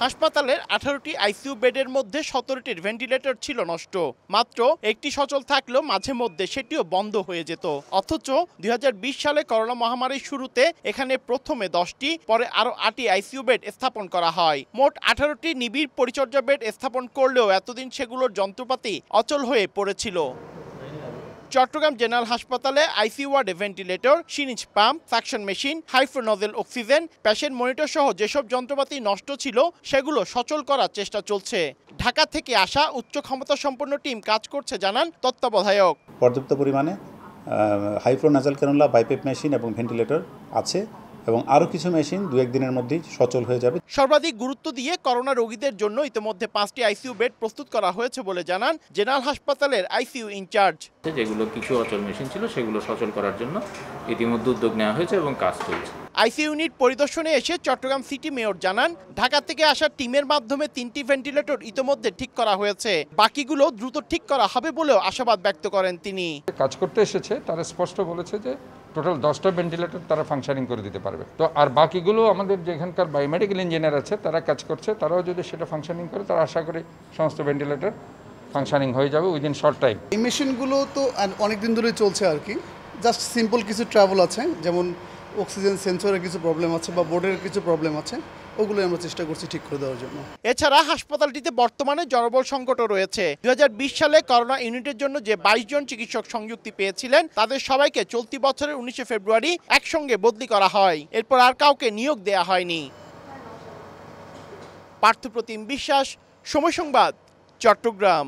হাসপাতালের 18টি আইসিইউ বেডের মধ্যে 17টির ভেন্টিলেটর ছিল নষ্ট। মাত্র একটি সচল থাকলেও মাঝে মধ্যে সেটিও বন্ধ হয়ে যেত। অথচ 2020 সালে করোনা মহামারীর শুরুতে এখানে প্রথমে 10টি, পরে আরও 8টি আইসিইউ বেড স্থাপন করা হয়। মোট 18টি নিবিড় পরিচর্যা বেড স্থাপন করলেও এতদিন সেগুলোর যন্ত্রপাতি অচল হয়ে পড়েছিল। চট্টগ্রাম জেনারেল হাসপাতালে আইসিইউ ওয়ার্ডে ventilator, syringe pump, suction machine, হাইফ্রোনজেল অক্সিজেন, পেশেন্ট মনিটর সহ যেসব যন্ত্রপাতি নষ্ট ছিল সেগুলো সচল করার চেষ্টা চলছে। ঢাকা থেকে আসা উচ্চ ক্ষমতা সম্পন্ন টিম কাজ করছে জানান তত্ত্বাবধায়ক। পর্যাপ্ত পরিমাণে হাইফ্রোনাজাল ক্যানুলা, বাইপেপ মেশিন এবং ভেন্টিলেটর আছে এবং আরও কিছু মেশিন 2-1 দিনের মধ্যেই সচল হয়ে যাবে। সর্বাধিক গুরুত্ব দিয়ে করোনা রোগীদের জন্য ইতিমধ্যে 5টি আইসিইউ বেড প্রস্তুত করা হয়েছে বলে জানান জেনারেল হাসপাতালের আইসিইউ ইনচার্জ। যেগুলো কিছু অচল মেশিন ছিল সেগুলো সচল করার জন্য ইতিমধ্যে উদ্যোগ নেওয়া হয়েছে এবং কাজ চলছে। আইসিইউ ইউনিট পরিদর্শনে এসে চট্টগ্রাম সিটি মেয়র জানান, ঢাকা থেকে আসা টিমের মাধ্যমে 3টি ভেন্টিলেটর ইতিমধ্যে ঠিক করা হয়েছে, বাকিগুলো দ্রুত ঠিক করা হবে বলেও আশাবাদ ব্যক্ত করেন তিনি। কাজ করতে এসেছে, তারা স্পষ্ট বলেছে যে টোটাল 10টা ভেন্টিলেটর তারা ফাংশনিং করে দিতে পারবে। তো আর বাকিগুলো আমাদের যেখানকার বায়োমেডিক্যাল ইঞ্জিনিয়ার আছে তারা কাজ করছে, তারাও যদি সেটা ফাংশনিং করে তারা আশা করি সমস্ত ভেন্টিলেটর ফাংশনিং হয়ে যাবে উইদিন শর্ট টাইম। এই মেশিনগুলো তো অনেক দিন ধরে চলছে আর কি, জাস্ট সিম্পল কিছু ট্রাবল আছে, যেমন অক্সিজেন সেন্সরের কিছু প্রবলেম আছে বা বোর্ডের কিছু প্রবলেম আছে, ওগুলো আমরা চেষ্টা করছি ঠিক করে দেওয়ার জন্য। এছাড়া হাসপাতালটিতে বর্তমানে জনবল সংকটও রয়েছে। 2020 সালে করোনা ইউনিটের জন্য যে 22 জন চিকিৎসক সংযুক্তি পেয়েছিলেন তাদের সবাইকে চলতি বছরের 19 ফেব্রুয়ারি একসঙ্গে বদলি করা হয়। এরপর আর কাউকে নিয়োগ দেয়া হয়নি। পার্থপ্রতিম বিশ্বাস, সময় সংবাদ, চট্টগ্রাম।